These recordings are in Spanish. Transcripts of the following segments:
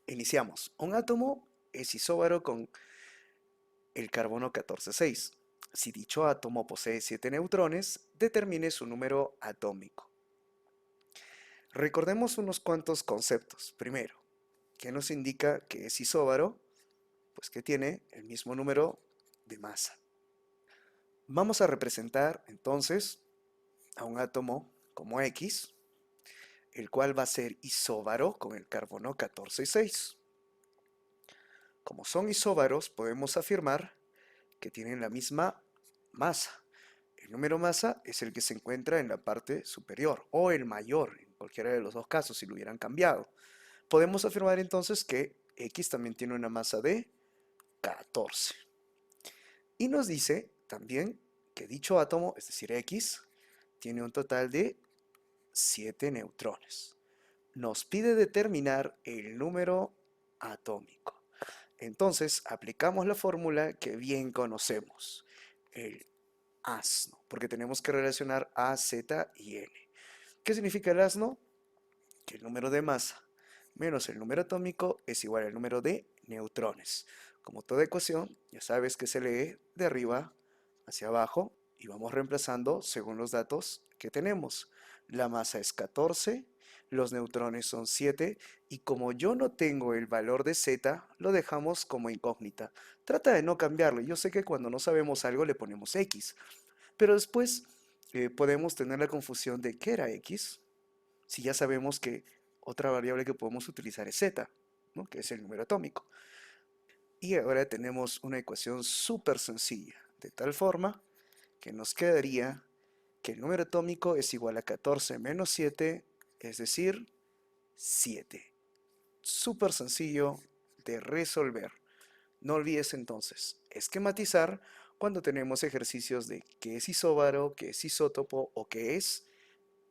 Iniciamos. Un átomo es isóbaro con el carbono 14,6. Si dicho átomo posee 7 neutrones, determine su número atómico. Recordemos unos cuantos conceptos. Primero, ¿qué nos indica que es isóbaro? Pues que tiene el mismo número de masa. Vamos a representar entonces a un átomo como X, el cual va a ser isóbaro con el carbono 14,6. Como son isóbaros, podemos afirmar que tienen la misma masa. El número masa es el que se encuentra en la parte superior o el mayor, en cualquiera de los dos casos, si lo hubieran cambiado. Podemos afirmar entonces que X también tiene una masa de 14. Y nos dice también que dicho átomo, es decir, X, tiene un total de 7 neutrones. Nos pide determinar el número atómico. Entonces aplicamos la fórmula que bien conocemos, el asno, porque tenemos que relacionar A, Z y N. ¿Qué significa el asno? Que el número de masa menos el número atómico es igual al número de neutrones. Como toda ecuación, ya sabes que se lee de arriba hacia abajo y vamos reemplazando según los datos que tenemos. La masa es 14, los neutrones son 7 y como yo no tengo el valor de Z, lo dejamos como incógnita. Trata de no cambiarlo. Yo sé que cuando no sabemos algo le ponemos X, pero después podemos tener la confusión de qué era X si ya sabemos que otra variable que podemos utilizar es Z, ¿no? Que es el número atómico. Y ahora tenemos una ecuación súper sencilla, de tal forma que nos quedaría que el número atómico es igual a 14 menos 7, es decir, 7. Súper sencillo de resolver. No olvides entonces esquematizar cuando tenemos ejercicios de qué es isóbaro, qué es isótopo o qué es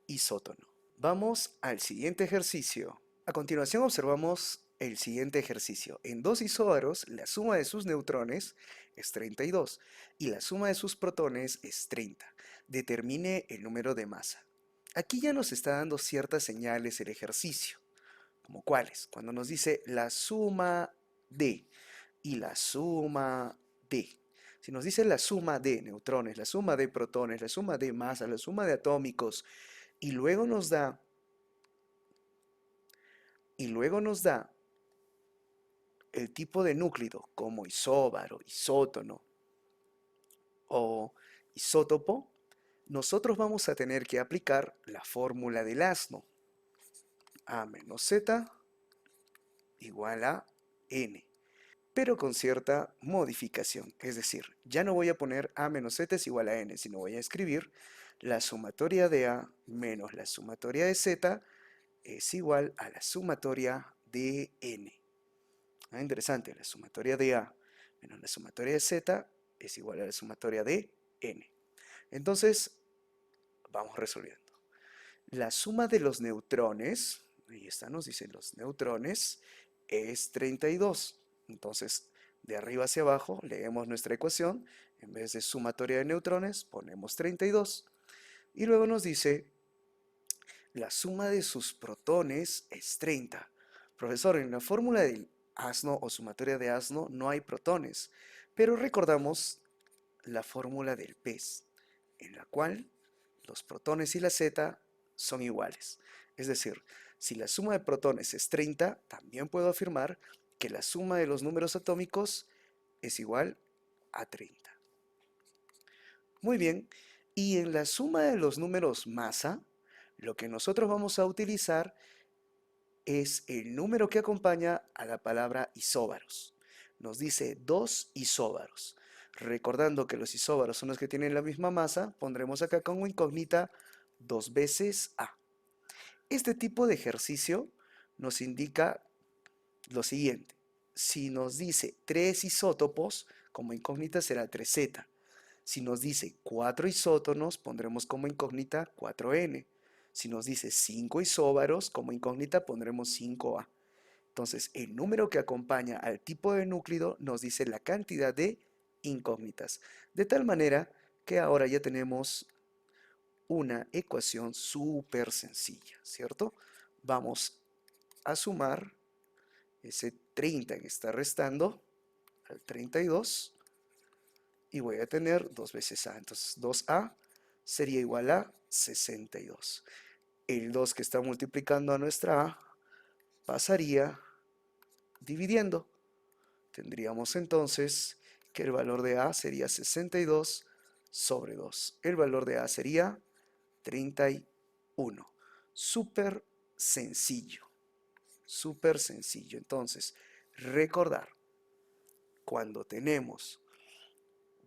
isótono. Vamos al siguiente ejercicio. A continuación observamos el siguiente ejercicio. En dos isóbaros, la suma de sus neutrones es 32 y la suma de sus protones es 30. Determine el número de masa. Aquí ya nos está dando ciertas señales el ejercicio, como cuáles. Cuando nos dice la suma de y la suma de. Si nos dice la suma de neutrones, la suma de protones, la suma de masa, la suma de atómicos, y luego nos da, el tipo de núcleo como isóbaro, isótono o isótopo, nosotros vamos a tener que aplicar la fórmula del asno. A menos Z igual a N, pero con cierta modificación. Es decir, ya no voy a poner A menos Z es igual a N, sino voy a escribir la sumatoria de A menos la sumatoria de Z es igual a la sumatoria de N. Interesante, la sumatoria de A menos la sumatoria de Z es igual a la sumatoria de N. Entonces, vamos resolviendo. La suma de los neutrones, ahí está, nos dicen los neutrones, es 32. Entonces, de arriba hacia abajo, leemos nuestra ecuación. En vez de sumatoria de neutrones, ponemos 32. Y luego nos dice, la suma de sus protones es 30. Profesor, en la fórmula del asno o sumatoria de asno no hay protones, pero recordamos la fórmula del pez, en la cual los protones y la Z son iguales. Es decir, si la suma de protones es 30, también puedo afirmar que la suma de los números atómicos es igual a 30. Muy bien, y en la suma de los números masa, lo que nosotros vamos a utilizar es el número que acompaña a la palabra isóbaros. Nos dice dos isóbaros. Recordando que los isóbaros son los que tienen la misma masa, pondremos acá como incógnita 2 veces A. Este tipo de ejercicio nos indica lo siguiente. Si nos dice 3 isótopos, como incógnita será 3Z. Si nos dice 4 isótonos, pondremos como incógnita 4N. Si nos dice 5 isóbaros, como incógnita pondremos 5A. Entonces, el número que acompaña al tipo de núcleo nos dice la cantidad de incógnitas. De tal manera que ahora ya tenemos una ecuación súper sencilla, ¿cierto? Vamos a sumar ese 30 que está restando al 32 y voy a tener 2 veces A. Entonces 2A sería igual a 62. El 2 que está multiplicando a nuestra A pasaría dividiendo. Tendríamos entonces que el valor de A sería 62 sobre 2. El valor de A sería 31. Súper sencillo. Súper sencillo. Entonces, recordar, cuando tenemos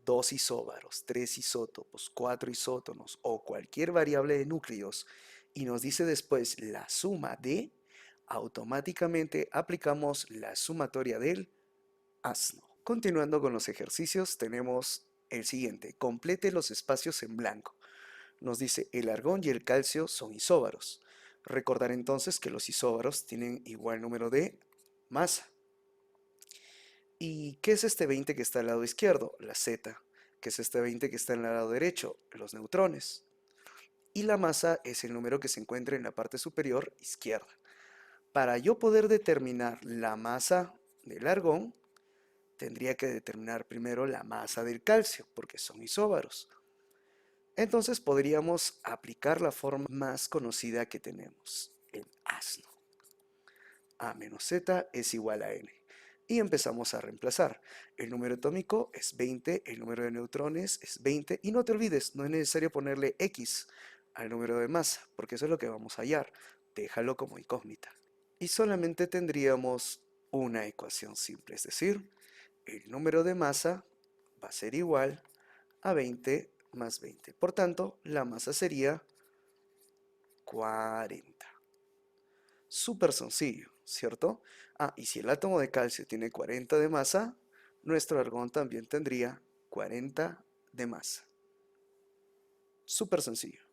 2 isóbaros, 3 isótopos, 4 isótonos o cualquier variable de núcleos y nos dice después la suma de, automáticamente aplicamos la sumatoria del asno. Continuando con los ejercicios, tenemos el siguiente. Complete los espacios en blanco. Nos dice el argón y el calcio son isóbaros. Recordar entonces que los isóbaros tienen igual número de masa. ¿Y qué es este 20 que está al lado izquierdo? La Z. ¿Qué es este 20 que está al lado derecho? Los neutrones. Y la masa es el número que se encuentra en la parte superior izquierda. Para yo poder determinar la masa del argón, tendría que determinar primero la masa del calcio, porque son isóbaros. Entonces podríamos aplicar la forma más conocida que tenemos, el asno. A menos Z es igual a N. Y empezamos a reemplazar. El número atómico es 20, el número de neutrones es 20. Y no te olvides, no es necesario ponerle X al número de masa, porque eso es lo que vamos a hallar. Déjalo como incógnita. Y solamente tendríamos una ecuación simple, es decir, el número de masa va a ser igual a 20 más 20. Por tanto, la masa sería 40. Súper sencillo, ¿cierto? Ah, y si el átomo de calcio tiene 40 de masa, nuestro argón también tendría 40 de masa. Súper sencillo.